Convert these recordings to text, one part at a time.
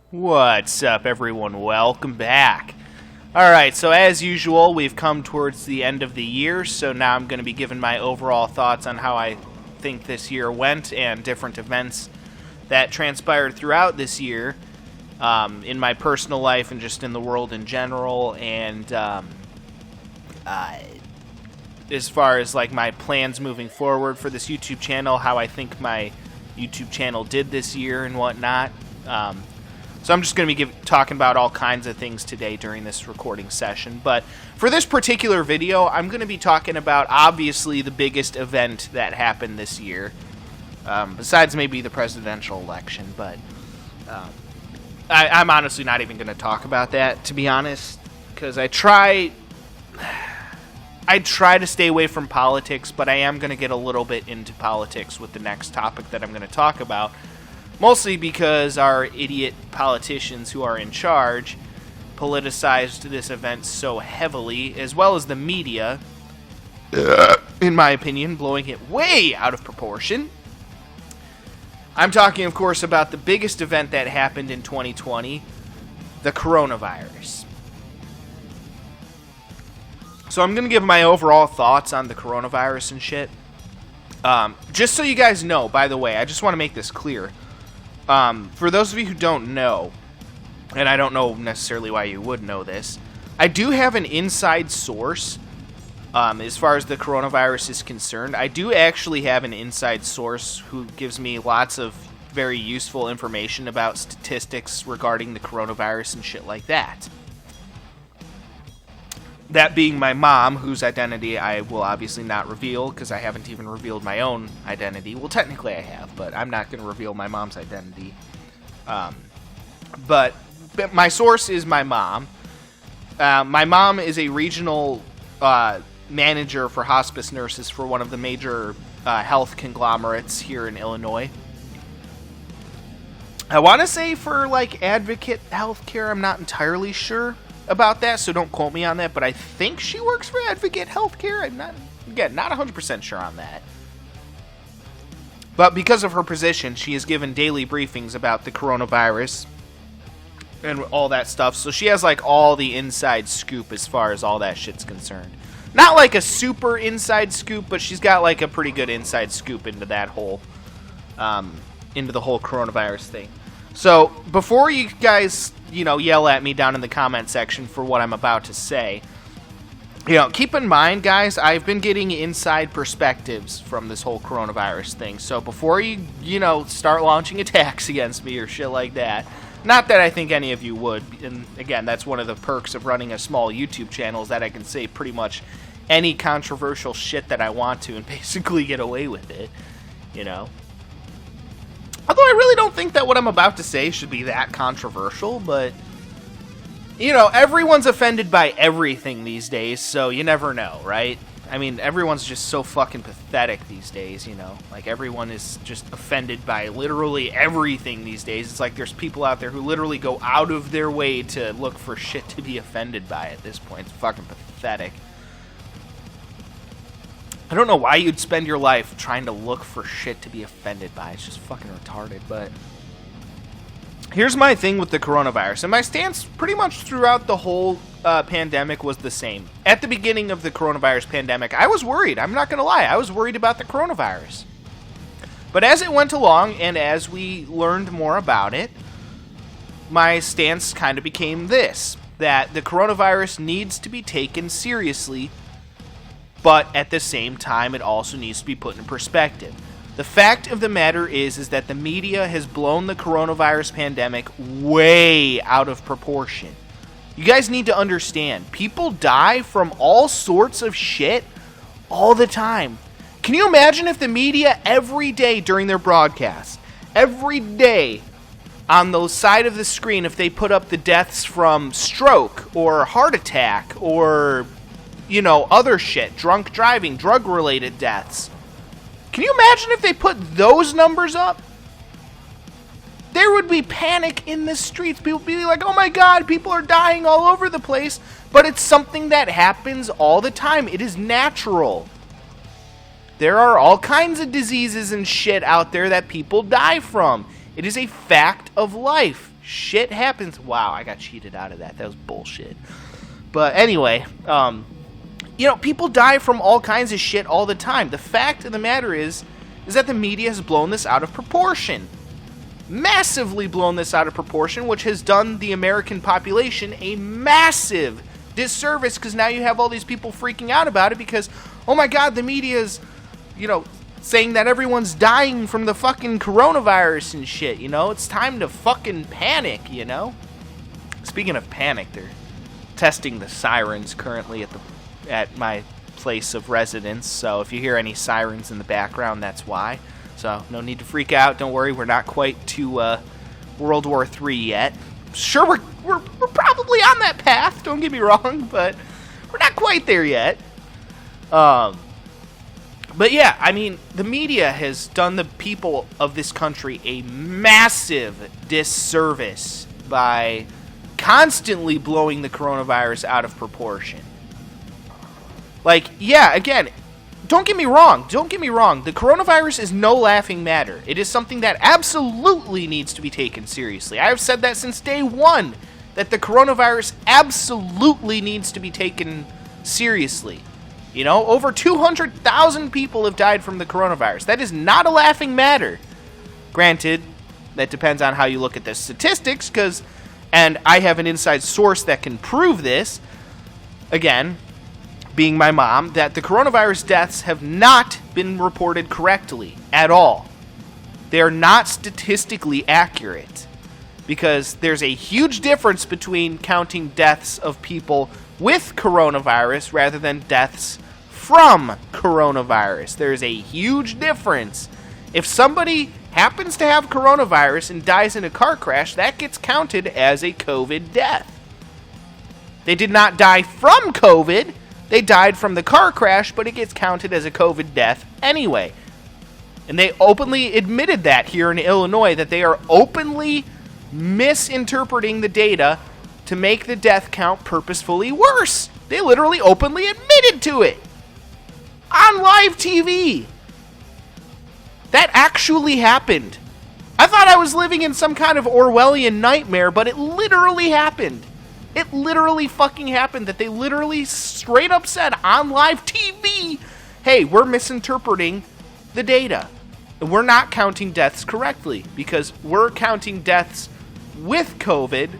What's up, everyone? Welcome back. Alright, so as usual, we've come towards the end of the year, so now I'm going to be giving my overall thoughts on how I think this year went and different events that transpired throughout this year in my personal life and just in the world in general, and as far as like my plans moving forward for this YouTube channel, how I think my YouTube channel did this year and whatnot. So I'm just going to be talking about all kinds of things today during this recording session. But for this particular video, I'm going to be talking about obviously the biggest event that happened this year, besides maybe the presidential election. But I'm honestly not even going to talk about that, to be honest, because I try to stay away from politics, but I am going to get a little bit into politics with the next topic that I'm going to talk about. Mostly because our idiot politicians who are in charge politicized this event so heavily, as well as the media, in my opinion, blowing it way out of proportion. I'm talking, of course, about the biggest event that happened in 2020, the coronavirus. So I'm going to give my overall thoughts on the coronavirus and shit. Just so you guys know, by the way, I just want to make this clear. For those of you who don't know, and I don't know necessarily why you would know this, I do have an inside source as far as the coronavirus is concerned. I do actually have an inside source who gives me lots of very useful information about statistics regarding the coronavirus and shit like that. That being my mom, whose identity I will obviously not reveal, because I haven't even revealed my own identity. Well, technically I have, but I'm not going to reveal my mom's identity. But my source is my mom. My mom is a regional manager for hospice nurses for one of the major health conglomerates here in Illinois. I want to say for, like, Advocate Healthcare. I'm not entirely sure about that, so don't quote me on that, but I think she works for Advocate Healthcare. I'm not 100% sure on that. But because of her position, she is given daily briefings about the coronavirus and all that stuff, so she has like all the inside scoop as far as all that shit's concerned. Not like a super inside scoop, but she's got like a pretty good inside scoop into that whole into the whole coronavirus thing. So, before you guys, yell at me down in the comment section for what I'm about to say, keep in mind, guys, I've been getting inside perspectives from this whole coronavirus thing. So, before you, start launching attacks against me or shit like that, not that I think any of you would, and again, that's one of the perks of running a small YouTube channel, is that I can say pretty much any controversial shit that I want to and basically get away with it, Although I really don't think that what I'm about to say should be that controversial, but, everyone's offended by everything these days, so you never know, right? I mean, everyone's just so fucking pathetic these days, Like, everyone is just offended by literally everything these days. It's like there's people out there who literally go out of their way to look for shit to be offended by at this point. It's fucking pathetic. I don't know why you'd spend your life trying to look for shit to be offended by. It's just fucking retarded, but here's my thing with the coronavirus. And my stance pretty much throughout the whole pandemic was the same. At the beginning of the coronavirus pandemic, I was worried. I'm not going to lie. I was worried about the coronavirus. But as it went along and as we learned more about it, my stance kind of became this, that the coronavirus needs to be taken seriously, but at the same time, it also needs to be put in perspective. The fact of the matter is that the media has blown the coronavirus pandemic way out of proportion. You guys need to understand, people die from all sorts of shit all the time. Can you imagine if the media every day during their broadcasts, every day on the side of the screen, if they put up the deaths from stroke or heart attack or other shit, drunk driving, drug-related deaths. Can you imagine if they put those numbers up? There would be panic in the streets. People would be like, oh my god, people are dying all over the place. But it's something that happens all the time. It is natural. There are all kinds of diseases and shit out there that people die from. It is a fact of life. shit happens. Wow, I got cheated out of that. That was bullshit. But anyway, people die from all kinds of shit all the time. The fact of the matter is that the media has blown this out of proportion. Massively blown this out of proportion, which has done the American population a massive disservice, because now you have all these people freaking out about it because, oh my god, the media is, saying that everyone's dying from the fucking coronavirus and shit, It's time to fucking panic, Speaking of panic, they're testing the sirens currently at my place of residence, so if you hear any sirens in the background, that's why. So no need to freak out. Don't worry, we're not quite to World War III yet. Sure, we're probably on that path. Don't get me wrong, but we're not quite there yet. But yeah, I mean, the media has done the people of this country a massive disservice by constantly blowing the coronavirus out of proportion. Again, don't get me wrong. The coronavirus is no laughing matter. It is something that absolutely needs to be taken seriously. I have said that since day one, that the coronavirus absolutely needs to be taken seriously. Over 200,000 people have died from the coronavirus. That is not a laughing matter. Granted, that depends on how you look at the statistics, and I have an inside source that can prove this, again, being my mom, that the coronavirus deaths have not been reported correctly at all. They're not statistically accurate, because there's a huge difference between counting deaths of people with coronavirus rather than deaths from coronavirus. There's a huge difference. If somebody happens to have coronavirus and dies in a car crash, that gets counted as a COVID death. They did not die from COVID. They died from the car crash, but it gets counted as a COVID death anyway. And they openly admitted that here in Illinois, that they are openly misinterpreting the data to make the death count purposefully worse. They literally openly admitted to it on live TV. That actually happened. I thought I was living in some kind of Orwellian nightmare, but it literally happened. It literally fucking happened, that they literally straight up said on live TV, hey, we're misinterpreting the data. And we're not counting deaths correctly, because we're counting deaths with COVID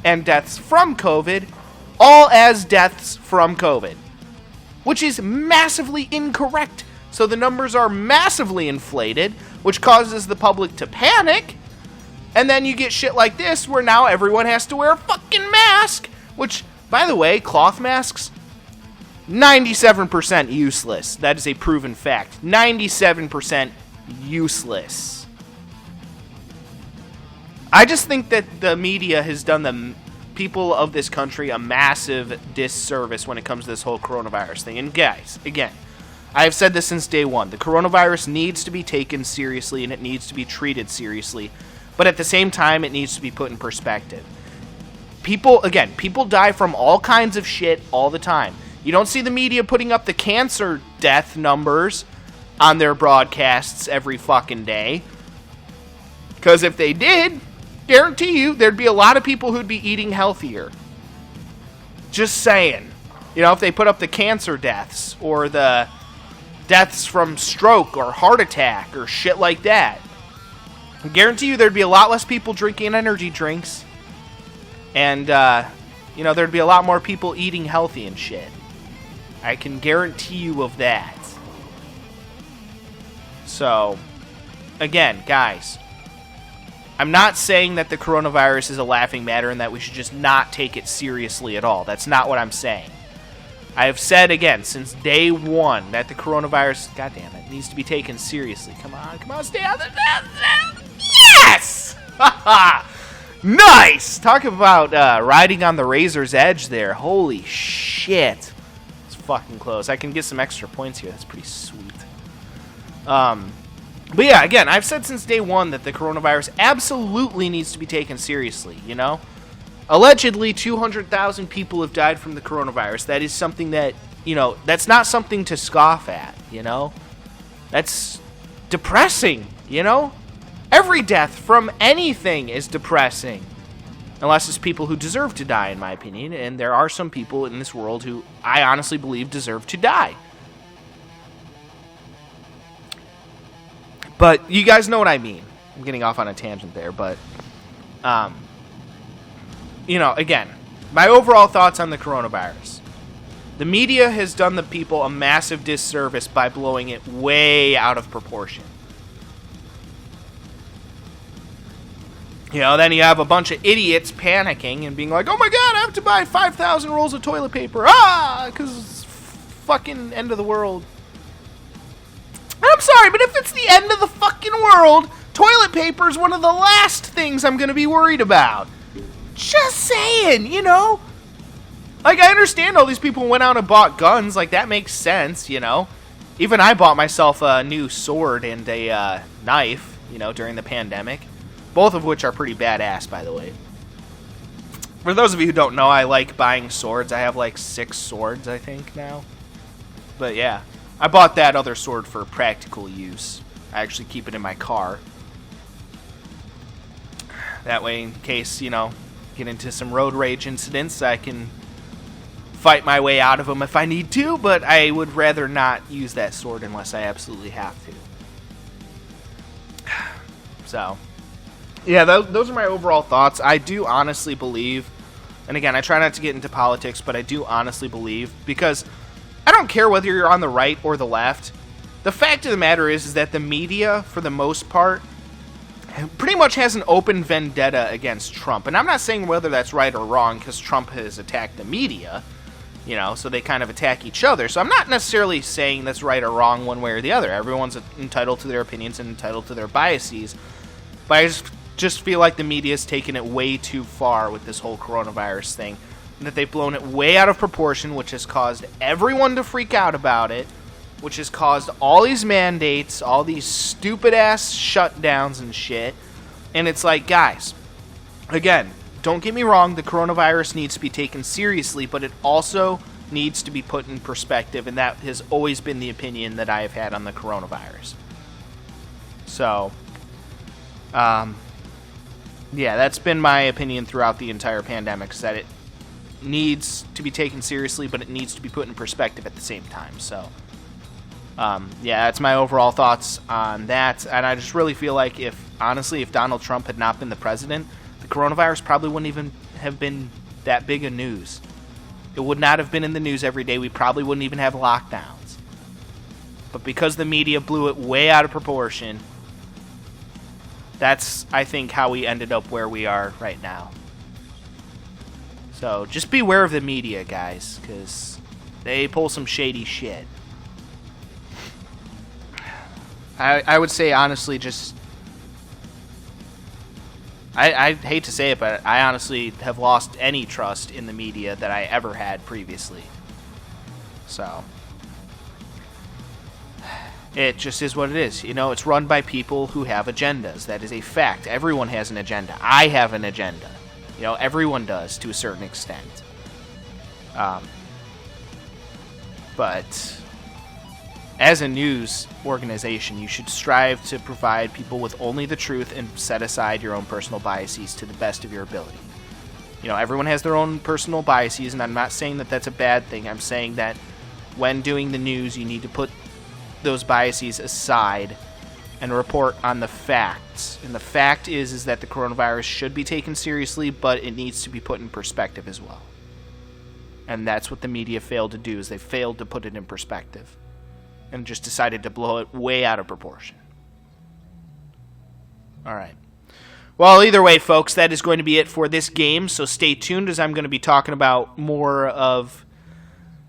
and deaths from COVID all as deaths from COVID, which is massively incorrect. So the numbers are massively inflated, which causes the public to panic. And then you get shit like this, where now everyone has to wear a fucking mask. Which, by the way, cloth masks, 97% useless. That is a proven fact. 97% useless. I just think that the media has done the people of this country a massive disservice when it comes to this whole coronavirus thing. And guys, again, I have said this since day one. The coronavirus needs to be taken seriously, and it needs to be treated seriously. But at the same time, it needs to be put in perspective. People die from all kinds of shit all the time. You don't see the media putting up the cancer death numbers on their broadcasts every fucking day. Because if they did, guarantee you, there'd be a lot of people who'd be eating healthier. Just saying. If they put up the cancer deaths, or the deaths from stroke or heart attack or shit like that, I guarantee you there'd be a lot less people drinking energy drinks. And, there'd be a lot more people eating healthy and shit. I can guarantee you of that. So, again, guys, I'm not saying that the coronavirus is a laughing matter and that we should just not take it seriously at all. That's not what I'm saying. I have said, again, since day one, that the coronavirus, goddamn it, needs to be taken seriously. Come on, stay on the... Yes! Nice! Talk about riding on the razor's edge there. Holy shit. It's fucking close. I can get some extra points here. That's pretty sweet. But yeah, again, I've said since day one that the coronavirus absolutely needs to be taken seriously, Allegedly, 200,000 people have died from the coronavirus. That is something that, that's not something to scoff at, That's depressing, Every death from anything is depressing. Unless it's people who deserve to die, in my opinion. And there are some people in this world who I honestly believe deserve to die. But you guys know what I mean. I'm getting off on a tangent there, but, you know, again, my overall thoughts on the coronavirus. The media has done the people a massive disservice by blowing it way out of proportion. You know, then you have a bunch of idiots panicking and being like, oh my god, I have to buy 5,000 rolls of toilet paper. Because it's fucking end of the world. I'm sorry, but if it's the end of the fucking world, toilet paper is one of the last things I'm going to be worried about. Just saying, you know? Like, I understand all these people went out and bought guns. Like, that makes sense, you know? Even I bought myself a new sword and a knife, you know, during the pandemic. Both of which are pretty badass, by the way. For those of you who don't know, I like buying swords. I have like 6 swords, I think, now. But yeah, I bought that other sword for practical use. I actually keep it in my car. That way, in case, you know, get into some road rage incidents, I can fight my way out of them if I need to, but I would rather not use that sword unless I absolutely have to. So, yeah, those are my overall thoughts. I do honestly believe, and again, I try not to get into politics, but I do honestly believe, because I don't care whether you're on the right or the left. The fact of the matter is that the media, for the most part, pretty much has an open vendetta against Trump. And I'm not saying whether that's right or wrong, because Trump has attacked the media, you know, so they kind of attack each other. So I'm not necessarily saying that's right or wrong one way or the other. Everyone's entitled to their opinions and entitled to their biases. But I just feel like the media's taken it way too far with this whole coronavirus thing. And that they've blown it way out of proportion, which has caused everyone to freak out about it. Which has caused all these mandates, all these stupid-ass shutdowns and shit. And it's like, guys, again, don't get me wrong, the coronavirus needs to be taken seriously, but it also needs to be put in perspective, and that has always been the opinion that I have had on the coronavirus. So, yeah, that's been my opinion throughout the entire pandemic, is that it needs to be taken seriously, but it needs to be put in perspective at the same time, so... yeah, that's my overall thoughts on that, and I just really feel like honestly, if Donald Trump had not been the president, the coronavirus probably wouldn't even have been that big a news. It would not have been in the news every day. We probably wouldn't even have lockdowns. But because the media blew it way out of proportion, that's, I think, how we ended up where we are right now. So, just beware of the media, guys, because they pull some shady shit. I would say, honestly, just... I hate to say it, but I honestly have lost any trust in the media that I ever had previously. So... it just is what it is. You know, it's run by people who have agendas. That is a fact. Everyone has an agenda. I have an agenda. You know, everyone does, to a certain extent. But... as a news organization, you should strive to provide people with only the truth and set aside your own personal biases to the best of your ability. You know, everyone has their own personal biases, and I'm not saying that that's a bad thing. I'm saying that when doing the news, you need to put those biases aside and report on the facts. And the fact is that the coronavirus should be taken seriously, but it needs to be put in perspective as well. And that's what the media failed to do, is they failed to put it in perspective. And just decided to blow it way out of proportion. Alright. Well, either way, folks, that is going to be it for this game. So stay tuned, as I'm going to be talking about more of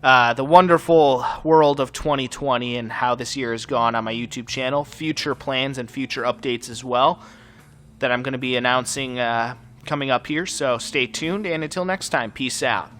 the wonderful world of 2020 and how this year has gone on my YouTube channel. Future plans and future updates as well that I'm going to be announcing coming up here. So stay tuned, and until next time, peace out.